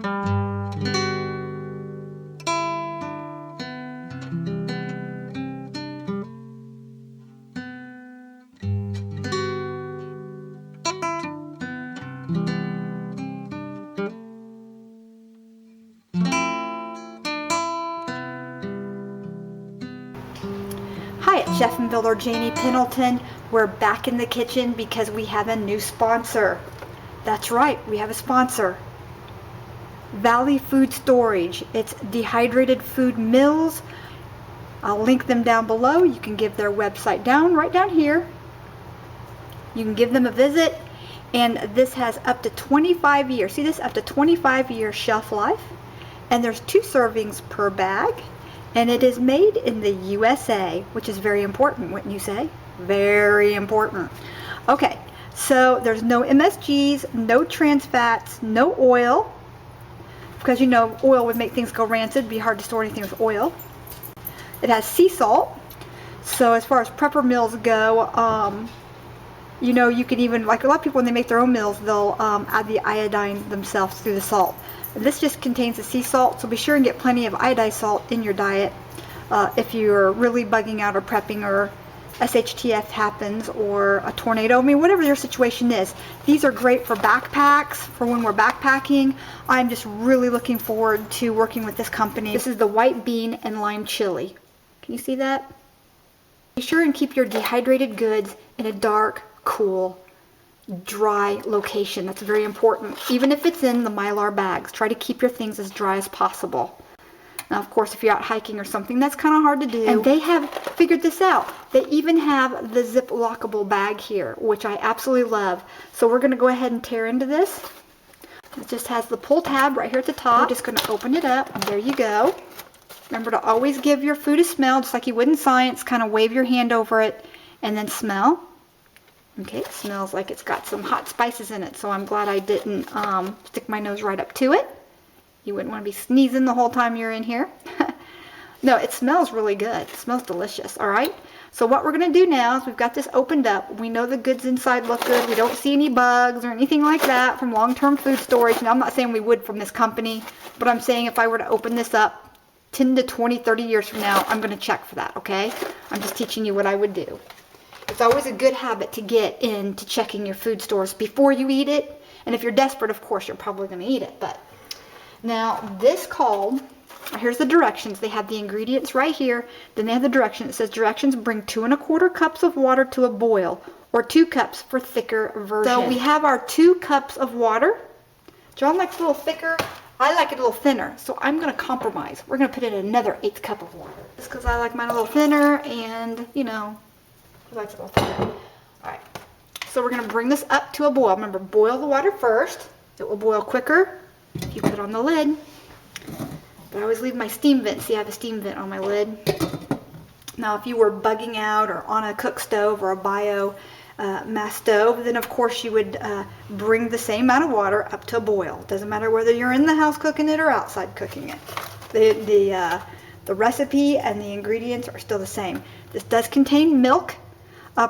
Hi, it's Chef and Builder Janie Pendleton. We're back in the kitchen because we have a new sponsor. That's right, we have a sponsor. Valley Food Storage. It's dehydrated food mills. I'll link them down below. You can give their website right down here. You can give them a visit, and this has up to 25 years. See this? Up to 25-year shelf life, and there's 2 servings per bag. And it is made in the USA, which is very important, wouldn't you say? Very important. Okay, so there's no MSGs, no trans fats, no oil, because you know oil would make things go rancid. It'd be hard to store anything with oil. It has sea salt. So as far as prepper meals go, you know, you can even, like a lot of people when they make their own meals, they'll add the iodine themselves through the salt. This just contains the sea salt, so be sure and get plenty of iodized salt in your diet if you're really bugging out or prepping, or SHTF happens, or a tornado. I mean, whatever your situation is. These are great for backpacks, for when we're backpacking. I'm just really looking forward to working with this company. This is the white bean and lime chili. Can you see that? Be sure and keep your dehydrated goods in a dark, cool, dry location. That's very important. Even if it's in the Mylar bags, try to keep your things as dry as possible. Now, of course, if you're out hiking or something, that's kind of hard to do. And they have figured this out. They even have the zip lockable bag here, which I absolutely love. So we're going to go ahead and tear into this. It just has the pull tab right here at the top. We're just going to open it up. And there you go. Remember to always give your food a smell, just like you would in science. Kind of wave your hand over it and then smell. Okay, it smells like it's got some hot spices in it, so I'm glad I didn't stick my nose right up to it. You wouldn't want to be sneezing the whole time you're in here. No, it smells really good. It smells delicious, all right? So what we're going to do now is we've got this opened up. We know the goods inside look good. We don't see any bugs or anything like that from long-term food storage. Now, I'm not saying we would from this company, but I'm saying if I were to open this up 10 to 20, 30 years from now, I'm going to check for that, okay? I'm just teaching you what I would do. It's always a good habit to get into checking your food stores before you eat it. And if you're desperate, of course, you're probably going to eat it. But now this called, here's the directions. They have the ingredients right here. Then they have the directions. It says directions: bring 2 1/4 cups of water to a boil, or 2 cups for thicker version. So we have our 2 cups of water. John likes a little thicker. I like it a little thinner. So I'm going to compromise. We're going to put in another 1/8 cup of water. Just because I like mine a little thinner, and, you know, Alright, so we're going to bring this up to a boil. Remember, boil the water first. It will boil quicker if you put on the lid. But I always leave my steam vent. See, I have a steam vent on my lid. Now, if you were bugging out or on a cook stove or a bio mass stove, then of course you would bring the same amount of water up to a boil. It doesn't matter whether you're in the house cooking it or outside cooking it. The recipe and the ingredients are still the same. This does contain milk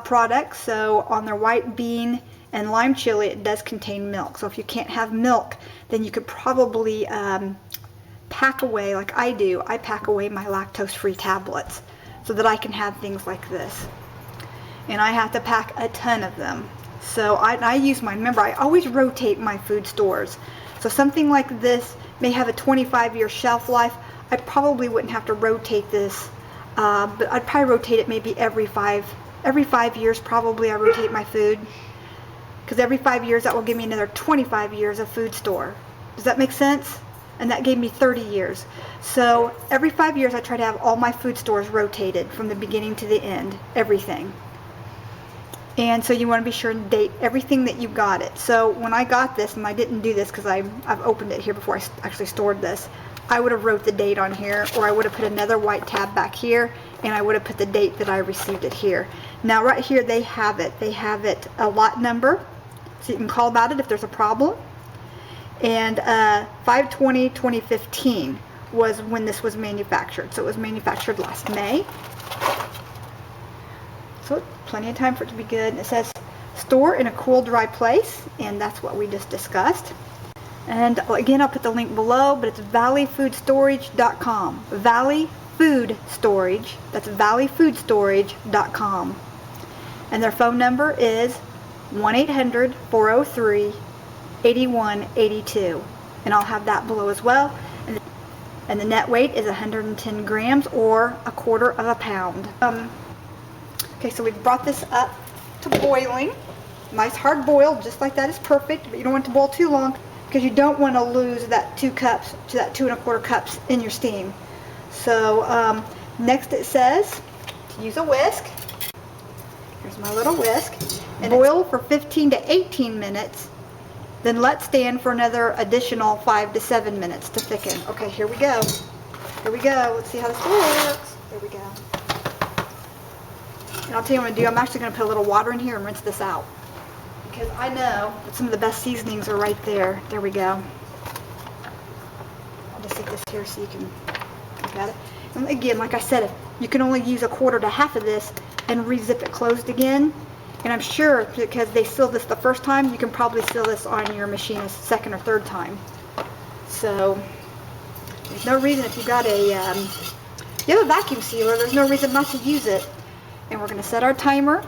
product, so on their white bean and lime chili it does contain milk. So if you can't have milk, then you could probably pack away, like I do. I pack away my lactose-free tablets so that I can have things like this. And I have to pack a ton of them. So I use mine. Remember, I always rotate my food stores. So something like this may have a 25-year shelf life. I probably wouldn't have to rotate this, but I'd probably rotate it maybe every 5 years. Probably I rotate my food, because every 5 years that will give me another 25 years of food store. Does that make sense? And that gave me 30 years. So every 5 years I try to have all my food stores rotated from the beginning to the end, everything. And so you want to be sure and date everything that you got it. So when I got this, and I didn't do this because I've opened it here before I actually stored this, I would have wrote the date on here, or I would have put another white tab back here, and I would have put the date that I received it here. Now right here they have it. They have it a lot number, so you can call about it if there's a problem. And 5/20/2015 was when this was manufactured. So it was manufactured last May. So plenty of time for it to be good. It says store in a cool, dry place, and that's what we just discussed. And again, I'll put the link below, but it's valleyfoodstorage.com. Valley Food Storage. That's valleyfoodstorage.com. And their phone number is 1-800-403-8182. And I'll have that below as well. And the net weight is 110 grams or 1/4 pound. Okay, so we've brought this up to boiling. Nice hard boil, just like that is perfect, but you don't want it to boil too long because you don't want to lose that 2 cups to that 2 1/4 cups in your steam. So next it says to use a whisk. Here's my little whisk. And boil for 15 to 18 minutes. Then let stand for another additional 5 to 7 minutes to thicken. Okay, here we go. Here we go. Let's see how this works. There we go. And I'll tell you what I'm going to do. I'm actually going to put a little water in here and rinse this out. Because I know that some of the best seasonings are right there. There we go. I'll just stick this here so you can look at it. And again, like I said, you can only use 1/4 to half of this and re-zip it closed again. And I'm sure because they sealed this the first time, you can probably seal this on your machine a second or third time. So there's no reason if you got you have a vacuum sealer, there's no reason not to use it. And we're going to set our timer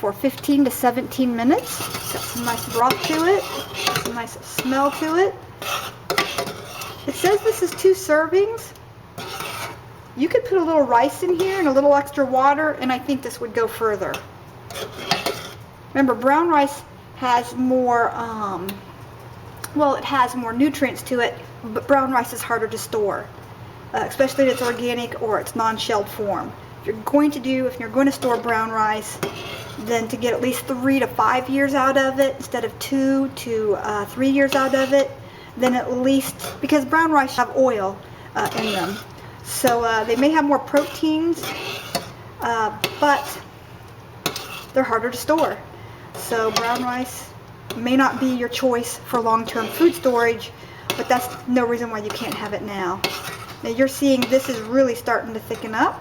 for 15 to 17 minutes. Got some nice broth to it, some nice smell to it. It says this is 2 servings. You could put a little rice in here and a little extra water, and I think this would go further. Remember, brown rice has more, well, it has more nutrients to it, but brown rice is harder to store, especially if it's organic or it's non-shelled form. If you're going to store brown rice, then to get at least 3 to 5 years out of it instead of 2 to 3 years out of it, then at least, because brown rice have oil in them, so they may have more proteins, but they're harder to store. So brown rice may not be your choice for long-term food storage, but that's no reason why you can't have it now. Now you're seeing this is really starting to thicken up.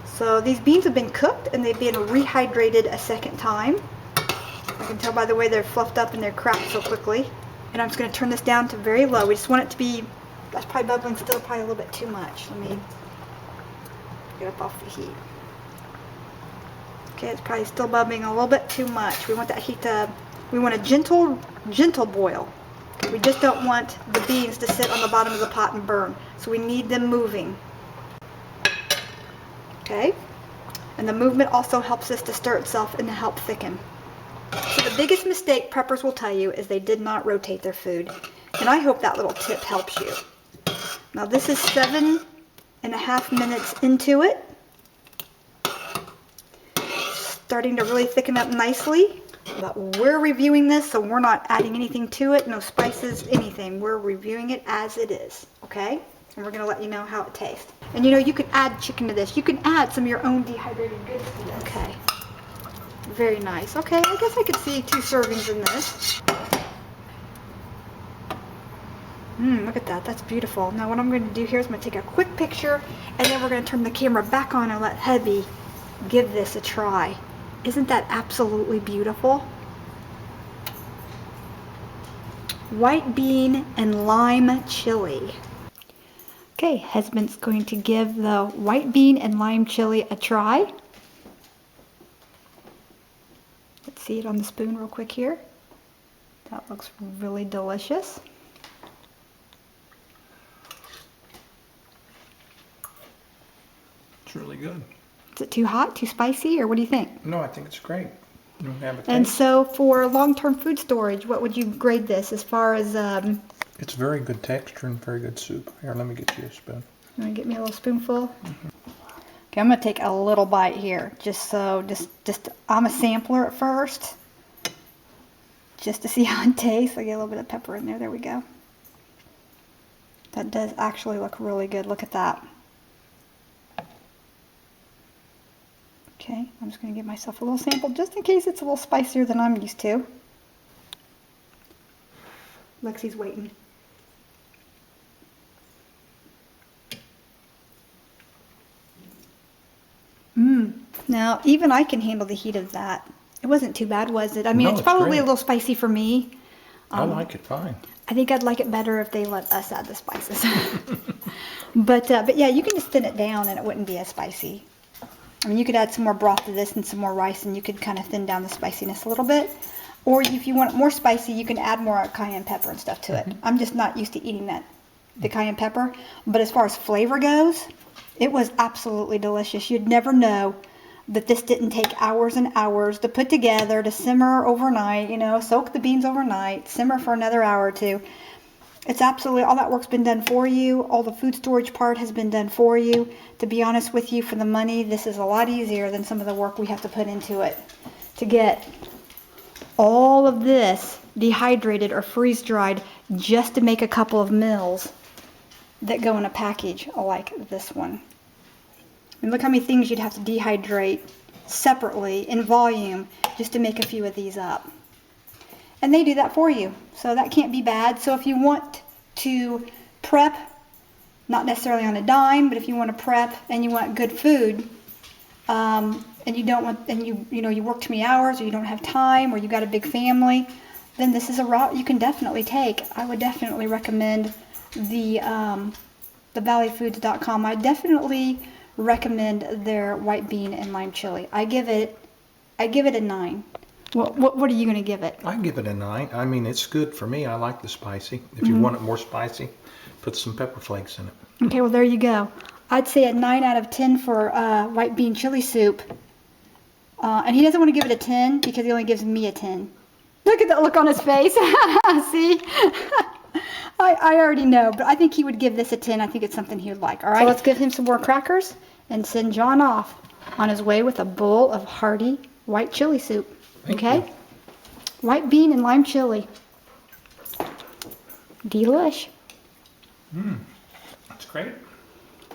So these beans have been cooked and they've been rehydrated a second time. I can tell by the way they're fluffed up and they're cracked so quickly. And I'm just going to turn this down to very low. We just want it to be, that's probably bubbling still probably a little bit too much. Let me get up off the heat. Okay, it's probably still bubbling a little bit too much. We want that heat to, we want a gentle boil. We just don't want the beans to sit on the bottom of the pot and burn. So we need them moving. Okay, and the movement also helps this to stir itself and to help thicken. So the biggest mistake preppers will tell you is they did not rotate their food. And I hope that little tip helps you. Now this is 7.5 minutes into it. Starting to really thicken up nicely. But we're reviewing this, so we're not adding anything to it, no spices, anything. We're reviewing it as it is, okay? And we're going to let you know how it tastes. And you know, you can add chicken to this. You can add some of your own dehydrated goods to this. Okay. Very nice. Okay, I guess I could see 2 servings in this. Look at that. That's beautiful. Now what I'm going to do here is I'm going to take a quick picture, and then we're going to turn the camera back on and let Heavy give this a try. Isn't that absolutely beautiful? White bean and lime chili. Okay, husband's going to give the white bean and lime chili a try. Let's see it on the spoon real quick here. That looks really delicious. It's really good. Is it too hot, too spicy, or what do you think? No, I think it's great. You don't have a And taste. so for long-term food storage, what would you grade this as far as... It's very good texture and very good soup. Here, let me get you a spoon. You want to get me a little spoonful? Okay, I'm going to take a little bite here, just I'm a sampler at first, just to see how it tastes. I get a little bit of pepper in there. There we go. That does actually look really good. Look at that. Okay, I'm just going to give myself a little sample just in case it's a little spicier than I'm used to. Lexi's waiting. Now, even I can handle the heat of that. It wasn't too bad, was it? I mean, No, it's it's probably great. a little spicy for me. I like it fine. I think I'd like it better if they let us add the spices. But yeah, you can just thin it down and it wouldn't be as spicy. I mean, you could add some more broth to this and some more rice, and you could kind of thin down the spiciness a little bit. Or if you want it more spicy, you can add more cayenne pepper and stuff to it. I'm just not used to eating the cayenne pepper. But as far as flavor goes, it was absolutely delicious. You'd never know that this didn't take hours and hours to put together, to simmer overnight, you know, soak the beans overnight, simmer for another hour or two. It's absolutely, all that work's been done for you. All the food storage part has been done for you. To be honest with you, for the money, this is a lot easier than some of the work we have to put into it to get all of this dehydrated or freeze dried just to make a couple of meals that go in a package like this one. And look how many things you'd have to dehydrate separately in volume just to make a few of these up. And they do that for you, so that can't be bad. So if you want to prep, not necessarily on a dime, but if you want to prep and you want good food, and you don't want, and you work too many hours, or you don't have time, or you got a big family, then this is a route you can definitely take. I would definitely recommend the valleyfoods.com. I definitely recommend their white bean and lime chili. I give it a 9. What are you going to give it? I give it a 9. I mean, it's good for me. I like the spicy. If you want it more spicy, put some pepper flakes in it. Okay, well, there you go. I'd say a 9 out of 10 for white bean chili soup. And he doesn't want to give it a 10 because he only gives me a 10. Look at that look on his face. See? I already know, but I think he would give this a 10. I think it's something he would like. All right, so let's give him some more crackers and send John off on his way with a bowl of hearty white chili soup. Okay? White bean and lime chili. Delish. That's great.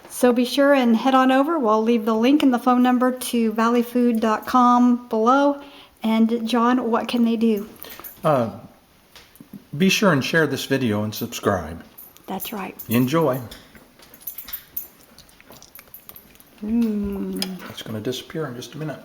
So be sure and head on over. We'll leave the link and the phone number to valleyfood.com below. And John, what can they do? Be sure and share this video and subscribe. That's right. Enjoy. It's going to disappear in just a minute.